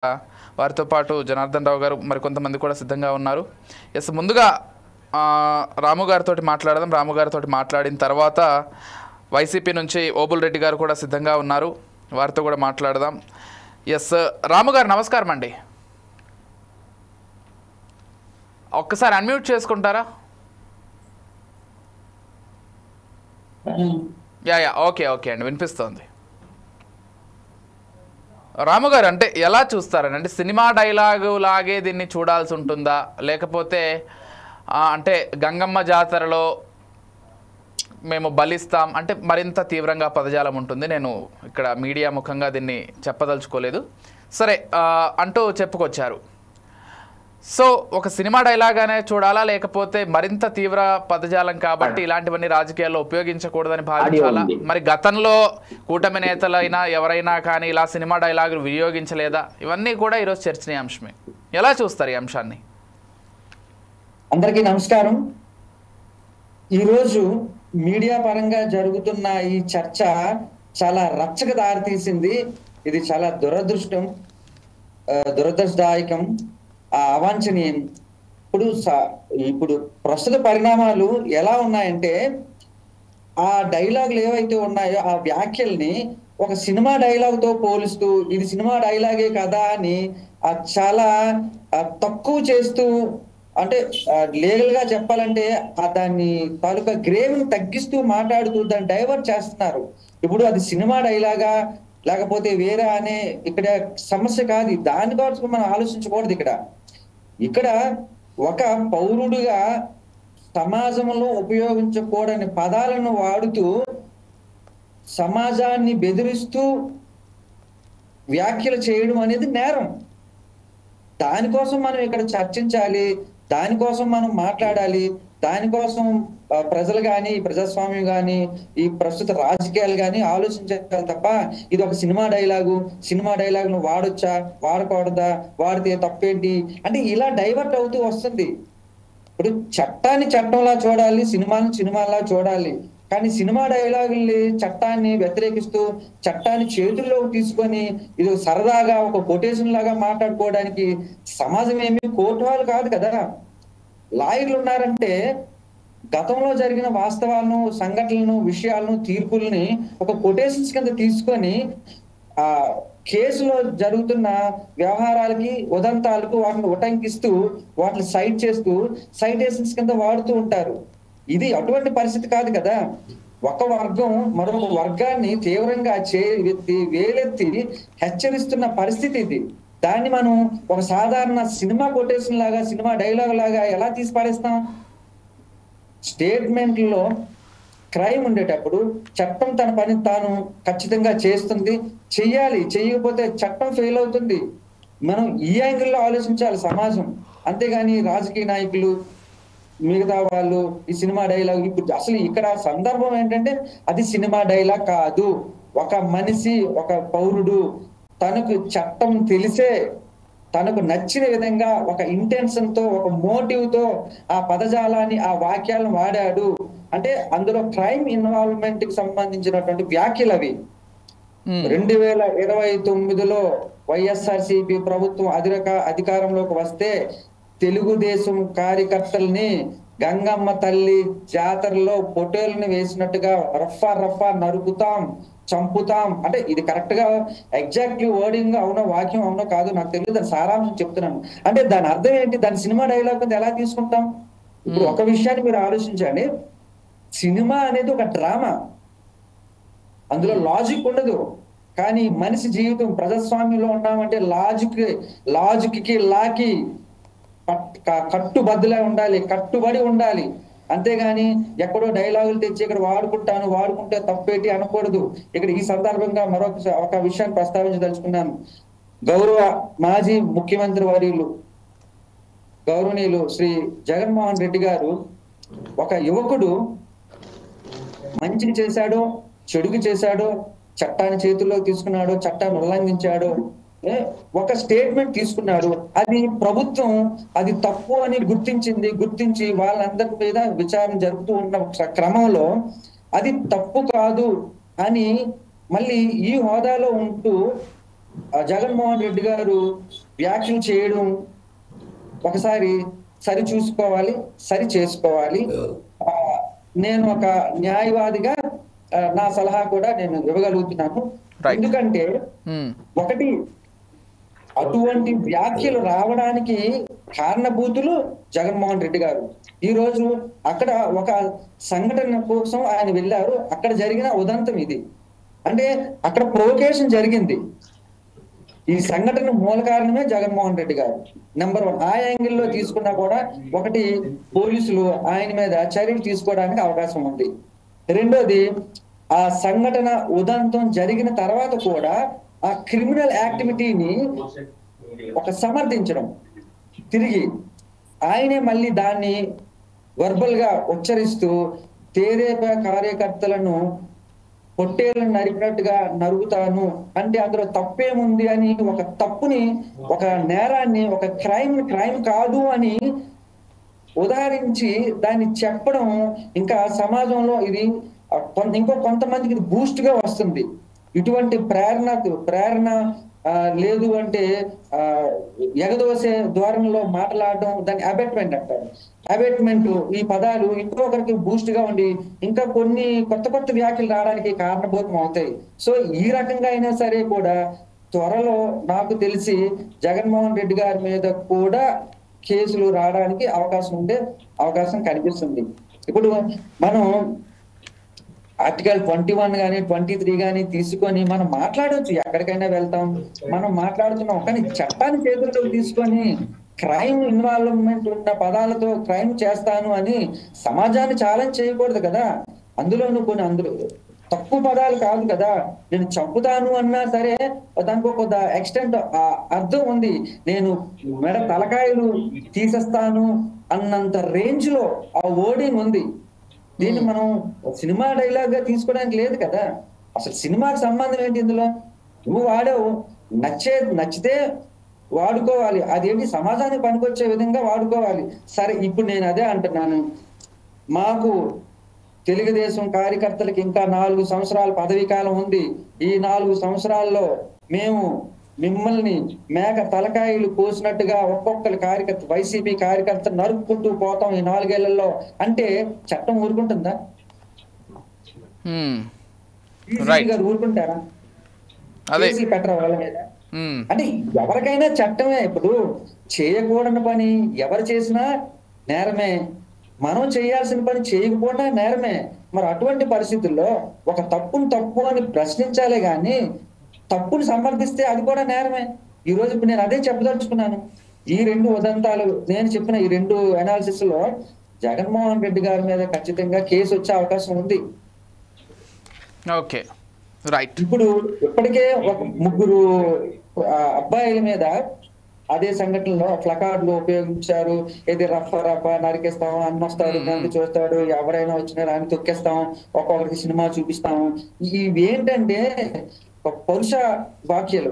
వారితో పాటు జనార్దన్ రావు గారు మరికొంతమంది కూడా సిద్ధంగా ఉన్నారు. ఎస్, ముందుగా రాము గారితో మాట్లాడదాం. రాము గారితో మాట్లాడిన తర్వాత వైసీపీ నుంచి ఓబుల్ రెడ్డి గారు కూడా సిద్ధంగా ఉన్నారు, వారితో కూడా మాట్లాడదాం. ఎస్, రాము గారు నమస్కారం అండి. ఒక్కసారి అన్మ్యూట్ చేసుకుంటారా? ఓకే అండి, వినిపిస్తోంది. రాము గారు, అంటే ఎలా చూస్తారని, అంటే సినిమా డైలాగు లాగే దీన్ని చూడాల్సి ఉంటుందా, లేకపోతే అంటే గంగమ్మ జాతరలో మేము బలిస్తాం అంటే మరింత తీవ్రంగా పదజాలం ఉంటుంది? నేను ఇక్కడ మీడియా ముఖంగా దీన్ని చెప్పదలుచుకోలేదు, సరే అంటూ చెప్పుకొచ్చారు. సో ఒక సినిమా డైలాగానే చూడాలా, లేకపోతే మరింత తీవ్ర పదజాలం కాబట్టి ఇలాంటివన్నీ రాజకీయాల్లో ఉపయోగించకూడదని భావించాలా? మరి గతంలో కూటమి నేతలైనా ఎవరైనా కానీ ఇలా సినిమా డైలాగులు వినియోగించలేదా? ఇవన్నీ కూడా ఈరోజు చర్చనీయాంశమే. ఎలా చూస్తారు ఈ అంశాన్ని? అందరికీ నమస్కారం. ఈరోజు మీడియా పరంగా జరుగుతున్న ఈ చర్చ చాలా రచ్చకు దారితీసింది. ఇది చాలా దురదృష్టదాయకం, అవాంఛనీయం. ఇప్పుడు ప్రస్తుత పరిణామాలు ఎలా ఉన్నాయంటే, ఆ డైలాగులు ఏవైతే ఉన్నాయో ఆ వ్యాఖ్యల్ని ఒక సినిమా డైలాగ్తో పోలుస్తూ ఇది సినిమా డైలాగే కదా అని చాలా తక్కువ చేస్తూ, అంటే లీగల్ గా చెప్పాలంటే దాన్ని తాలూకా గ్రేవ్ని తగ్గిస్తూ మాట్లాడుతూ దాన్ని డైవర్ట్ చేస్తున్నారు. ఇప్పుడు అది సినిమా డైలాగా లేకపోతే వేరే అనే ఇక్కడ సమస్య కాదు. దానికోసం మనం ఆలోచించకూడదు. ఇక్కడ ఒక పౌరుడిగా సమాజంలో ఉపయోగించకూడని పదాలను వాడుతూ సమాజాన్ని బెదిరిస్తూ వ్యాఖ్యలు చేయడం అనేది నేరం. దానికోసం మనం ఇక్కడ చర్చించాలి, దానికోసం మనం మాట్లాడాలి, దానికోసం ప్రజలు కానీ ప్రజాస్వామ్యం కానీ ఈ ప్రస్తుత రాజకీయాలు కానీ ఆలోచించాలి తప్ప ఇది ఒక సినిమా డైలాగును వాడొచ్చా వాడకూడదా, వాడితే తప్పేంటి అంటే ఇలా డైవర్ట్ అవుతూ వస్తుంది. ఇప్పుడు చట్టాన్ని చట్టంలా చూడాలి, సినిమాలా చూడాలి. కానీ సినిమా డైలాగుల్ని చట్టాన్ని వ్యతిరేకిస్తూ చట్టాన్ని చేతుల్లోకి తీసుకొని ఇది సరదాగా ఒక కొటేషన్ లాగా మాట్లాడుకోవడానికి సమాజం ఏమి కోర్టు వాళ్ళు కాదు కదా. లాయర్లు ఉన్నారంటే గతంలో జరిగిన వాస్తవాలను, సంఘటనలను, విషయాలను, తీర్పుల్ని ఒక కొటేషన్స్ కింద తీసుకొని ఆ కేసులో జరుగుతున్న వ్యవహారాలకి ఉదంతాలకు వాటిని ఉటంకిస్తూ వాటిని సైట్ చేస్తూ సైటేషన్స్ కింద వాడుతూ ఉంటారు. ఇది అటువంటి పరిస్థితి కాదు కదా. ఒక వర్గం మరొక వర్గాన్ని తీవ్రంగా వేలెత్తి హెచ్చరిస్తున్న పరిస్థితి ఇది. దాన్ని మనం ఒక సాధారణ సినిమా కొటేషన్ లాగా, సినిమా డైలాగ్ లాగా ఎలా తీసి పాడేస్తాం? స్టేట్మెంట్లో క్రైమ్ ఉండేటప్పుడు చట్టం తన పని తాను ఖచ్చితంగా చేస్తుంది, చెయ్యాలి. చెయ్యకపోతే చట్టం ఫెయిల్ అవుతుంది. మనం ఈ యాంగిల్లో ఆలోచించాలి సమాజం. అంతేగాని రాజకీయ నాయకులు మిగతా వాళ్ళు ఈ సినిమా డైలాగ్, ఇప్పుడు అసలు ఇక్కడ సందర్భం ఏంటంటే అది సినిమా డైలాగ్ కాదు. ఒక మనిషి, ఒక పౌరుడు తనకు చట్టం తెలిసే తనకు నచ్చిన విధంగా ఒక ఇంటెన్షన్ తో, ఒక మోటివ్ తో ఆ పదజాలాన్ని, ఆ వాక్యాలను వాడాడు అంటే అందులో క్రైమ్ ఇన్వాల్వ్మెంట్ కి సంబంధించినటువంటి వ్యాఖ్యలు అవి. 2029లో వైఎస్ఆర్సీపీ ప్రభుత్వం అధికారంలోకి వస్తే తెలుగుదేశం కార్యకర్తల్ని గంగమ్మ తల్లి జాతరలో పొటేల్ని వేసినట్టుగా రఫా నరుకుతాం, చంపుతాం. అంటే ఇది కరెక్ట్ గా ఎగ్జాక్ట్లీ వర్డింగ్ అవునో, వాక్యం అవునో కాదు నాకు తెలియదు, దాని సారాంశం చెప్తున్నాను. అంటే దాని అర్థం ఏంటి? దాని సినిమా డైలాగ్ కింద ఎలా తీసుకుంటాం? ఇప్పుడు ఒక విషయాన్ని మీరు ఆలోచించండి. సినిమా అనేది ఒక డ్రామా, అందులో లాజిక్ ఉండదు. కానీ మనిషి జీవితం ప్రజాస్వామ్యంలో ఉన్నామంటే లాజిక్కి లాకి కట్టుబడి ఉండాలి. అంతేగాని ఎక్కడో డైలాగులు తెచ్చి ఇక్కడ వాడుకుంటే తప్పేటి అనకూడదు. ఇక్కడ ఈ సందర్భంగా ఒక విషయాన్ని ప్రస్తావించదలుచుకున్నాను. గౌరవ మాజీ ముఖ్యమంత్రి వర్యులు గౌరవనీయులు శ్రీ జగన్మోహన్ రెడ్డి గారు, ఒక యువకుడు మంచికి చేశాడో చెడుకు చేశాడో, చట్టాన్ని చేతుల్లో తీసుకున్నాడో, చట్టాన్ని ఉల్లంఘించాడో, ఒక స్టేట్మెంట్ తీసుకున్నాడు. అది ప్రభుత్వం అది తప్పు అని గుర్తించి వాళ్ళందరి మీద విచారణ జరుపుతూ ఉన్న క్రమంలో అది తప్పు కాదు అని మళ్ళీ ఈ హోదాలో ఉంటూ జగన్మోహన్ రెడ్డి గారు వ్యాఖ్యలు చేయడం ఒకసారి సరి చూసుకోవాలి, సరి చేసుకోవాలి. ఆ, నేను ఒక న్యాయవాదిగా నా సలహా కూడా నేను ఇవ్వగలుగుతున్నాను. Right. ఎందుకంటే Hmm. ఒకటి, అటువంటి వ్యాఖ్యలు రావడానికి కారణభూతులు జగన్మోహన్ రెడ్డి గారు. ఈ రోజు అక్కడ ఒక సంఘటన కోసం ఆయన వెళ్ళారు, అక్కడ జరిగిన ఉదంతం ఇది. అంటే అక్కడ ప్రొవోకేషన్ జరిగింది. ఈ సంఘటన మూల కారణమే జగన్మోహన్ రెడ్డి గారు. నెంబర్ 1 ఆ యాంగిల్లో తీసుకున్నా కూడా ఒకటి, పోలీసులు ఆయన మీద చర్యలు తీసుకోవడానికి అవకాశం ఉంది. రెండోది, ఆ సంఘటన ఉదంతం జరిగిన తర్వాత కూడా ఆ క్రిమినల్ యాక్టివిటీని ఒక సమర్థించడం, తిరిగి ఆయనే మళ్ళీ దాన్ని వర్బల్ గా ఉచ్చరిస్తూ తెదేపా కార్యకర్తలను పొట్టేలను నరికినట్టుగా నరుగుతాను అంటే అందులో తప్పేముంది అని ఒక తప్పుని, ఒక నేరాన్ని, ఒక క్రైమ్ కాదు అని ఉదాహరించి దాన్ని చెప్పడం ఇంకా సమాజంలో ఇది ఇంకో కొంతమందికి ఇది బూస్ట్ గా వస్తుంది. ఇటువంటి ప్రేరణ లేదు అంటే ఎగదోసే ధోరణిలో మాట్లాడడం, దాన్ని అబెట్మెంట్ అంటారు. అబెట్మెంట్ ఈ పదాలు ఇంకొకరికి బూస్ట్ గా ఉండి ఇంకా కొన్ని కొత్త వ్యాఖ్యలు రావడానికి కారణభూతం అవుతాయి. సో ఈ రకంగా అయినా సరే కూడా త్వరలో నాకు తెలిసి జగన్మోహన్ రెడ్డి గారి మీద కూడా కేసులు రావడానికి అవకాశం కనిపిస్తుంది. ఇప్పుడు మనం ఆర్టికల్ 21 కానీ 23 కానీ తీసుకొని మనం మాట్లాడవచ్చు, ఎక్కడికైనా వెళ్తాం, మనం మాట్లాడుతున్నాం. కానీ చట్టాన్ని చేతుల్లోకి తీసుకొని క్రైమ్ ఇన్వాల్వ్మెంట్ ఉన్న పదాలతో క్రైమ్ చేస్తాను అని సమాజాన్ని ఛాలెంజ్ చేయకూడదు కదా. అందులో తక్కువ పదాలు కాదు కదా. నేను చంపుతాను అన్నా సరే దానికి ఒక ఎక్స్టెంట్ అర్థం ఉంది. నేను మెడ తలకాయలు తీసేస్తాను అన్నంత రేంజ్ లో ఆ వర్డింగ్ ఉంది. దీన్ని మనం సినిమా డైలాగ్ గా తీసుకోవడానికి లేదు కదా. అసలు సినిమాకి సంబంధం ఏంటి ఇందులో? నువ్వు వాడావు, నచ్చితే వాడుకోవాలి, అదేంటి సమాజానికి పనికొచ్చే విధంగా వాడుకోవాలి. సరే, ఇప్పుడు నేను అదే అంటున్నాను, మాకు తెలుగుదేశం కార్యకర్తలకు ఇంకా 4 సంవత్సరాల పదవీ కాలం ఉంది. ఈ 4 సంవత్సరాల్లో మేము మిమ్మల్ని మేక తలకాయలు కోసినట్టుగా ఒక్కొక్కరు కార్యకర్త, వైసీపీ కార్యకర్త నరుక్కుంటూ పోతాం ఈ 4 ఏళ్లలో అంటే చట్టం ఊరుకుంటుందా? ఊరుకుంటారా? పెట్టరా వాళ్ళ మీద? అంటే ఎవరికైనా చట్టమే. ఇప్పుడు చేయకూడని పని ఎవరు చేసినా నేరమే, మనం చేయాల్సిన పని చేయకపోయినా నేరమే. మరి అటువంటి పరిస్థితుల్లో ఒక తప్పు అని ప్రశ్నించాలే గాని తప్పుని సమర్థిస్తే అది కూడా నేరమే. ఈ రోజు ఇప్పుడు నేను అదే చెప్పదలుచుకున్నాను. ఈ 2 ఉదంతాలు, నేను చెప్పిన ఈ 2 అనాలిసిస్ లో జగన్మోహన్ రెడ్డి గారి మీద ఖచ్చితంగా కేసు వచ్చే అవకాశం ఉంది. Okay, right. ఇప్పుడు ఇప్పటికే ఒక 3 అబ్బాయిల మీద అదే సంఘటనలో ప్లకార్డులు ఉపయోగించారు. ఇది రఫ నరికేస్తాం, అన్నొస్తాడు, గంట చూస్తాడు, ఎవరైనా వచ్చినా రాని తొక్కేస్తాం, ఒక్కొక్కరికి సినిమా చూపిస్తాము. ఇవేంటంటే పరుష వాక్యాలు.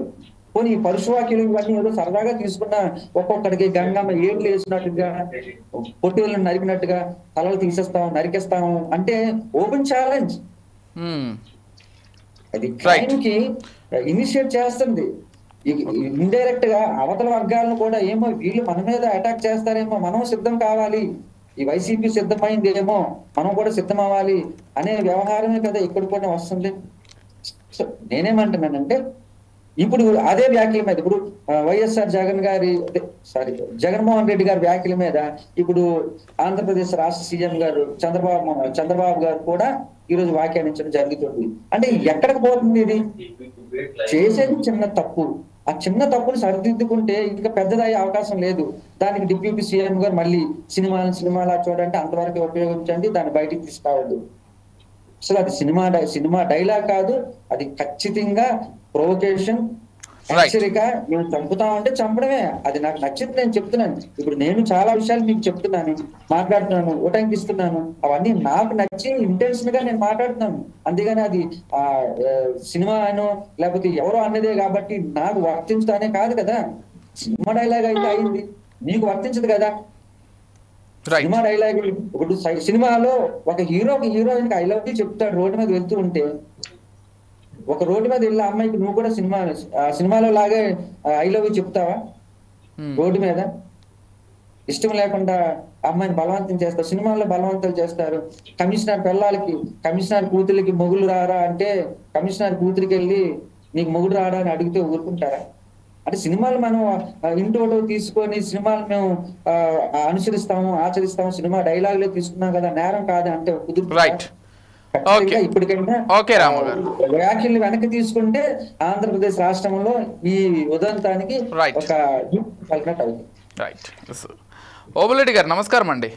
పోనీ పరుష వాక్యాలు ఇవన్నీ ఏదో సరదాగా తీసుకున్నా ఒక్కొక్కడికి గంగమ్మ ఏట్లు వేసినట్టుగా, పొట్టేళ్ళను నరికినట్టుగా తలలు తీసేస్తాం, నరికేస్తాము అంటే ఓపెన్ ఛాలెంజ్. అది క్రైమ్ కి ఇనిషియేట్ చేస్తుంది. ఇండైరెక్ట్ గా అవతల వర్గాలను కూడా ఏమో వీళ్ళు మన మీద అటాక్ చేస్తారేమో, మనం సిద్ధం కావాలి, ఈ వైసీపీ సిద్ధమైందేమో మనం కూడా సిద్ధం అవ్వాలి అనే వ్యవహారమే కదా ఇక్కడ కూడా వస్తుంది. సో నేనేమంటున్నానంటే ఇప్పుడు అదే వ్యాఖ్యల మీద, ఇప్పుడు వైఎస్ఆర్ జగన్మోహన్ రెడ్డి గారి వ్యాఖ్యల మీద ఇప్పుడు ఆంధ్రప్రదేశ్ రాష్ట్ర సీఎం గారు చంద్రబాబు గారు కూడా ఈ రోజు వ్యాఖ్యానించడం జరుగుతుంది. అంటే ఎక్కడికి పోతుంది? ఇది చేసేది చిన్న తప్పు, ఆ చిన్న తప్పును సరిదిద్దుకుంటే ఇంకా పెద్దదయ్యే అవకాశం లేదు. దానికి డిప్యూటీ సీఎం గారు మళ్ళీ సినిమాలా చూడండి, అంతవరకు ఉపయోగించండి, దాన్ని బయటికి తీసుకురావద్దు. అసలు అది సినిమా డైలాగ్ కాదు, అది ఖచ్చితంగా ప్రొవోకేషన్, హెచ్చరిక. మేము చంపుతామంటే చంపడమే. అది నాకు నచ్చింది, నేను చెప్తున్నాను. ఇప్పుడు నేను చాలా విషయాలు మీకు చెప్తున్నాను, మాట్లాడుతున్నాను, ఉటంకిస్తున్నాను. అవన్నీ నాకు నచ్చి ఇంటెన్షన్ గా నేను మాట్లాడుతున్నాను. అంతేగాని అది సినిమా అనో లేకపోతే ఎవరో అన్నదే కాబట్టి నాకు వర్తించడానే కాదు కదా. సినిమా డైలాగ్ అయితే అయింది, నీకు వర్తించదు కదా. సినిమా డైలాగ్ ఇప్పుడు సినిమాలో ఒక హీరోకి హీరోయిన్ ఐ లవ్ యూ చెప్తాడు రోడ్డు మీద వెళ్తూ ఉంటే, ఒక రోడ్డు మీద వెళ్ళి ఆ అమ్మాయికి నువ్వు కూడా సినిమాలో లాగే ఐ లవ్ యూ చెప్తావా రోడ్డు మీద? ఇష్టం లేకుండా అమ్మాయిని బలవంతం చేస్తారు, సినిమాల్లో బలవంతాలు చేస్తారు. కమిషనర్ పిల్లలకి, కమిషనర్ కూతురికి మొగులు రారా అంటే కమిషనర్ కూతురికి వెళ్ళి నీకు మొగుడు రాడా అని అడిగితే ఊరుకుంటారా? అంటే సినిమాలు మనం ఇంటోటో తీసుకొని సినిమాలు మేము అనుసరిస్తాము, ఆచరిస్తాము, సినిమా డైలాగులే తీసుకున్నాం కదా, నేరం కాదు అంటే కుదురుతుంది. ఇప్పటికైనా వ్యాఖ్యలు వెనక్కి తీసుకుంటే ఆంధ్రప్రదేశ్ రాష్ట్రంలో ఈ ఉదంతానికి ఒక పలికినట్టు అవుతుంది. రైట్. ఓబులెడ్డి గారు నమస్కారం అండి.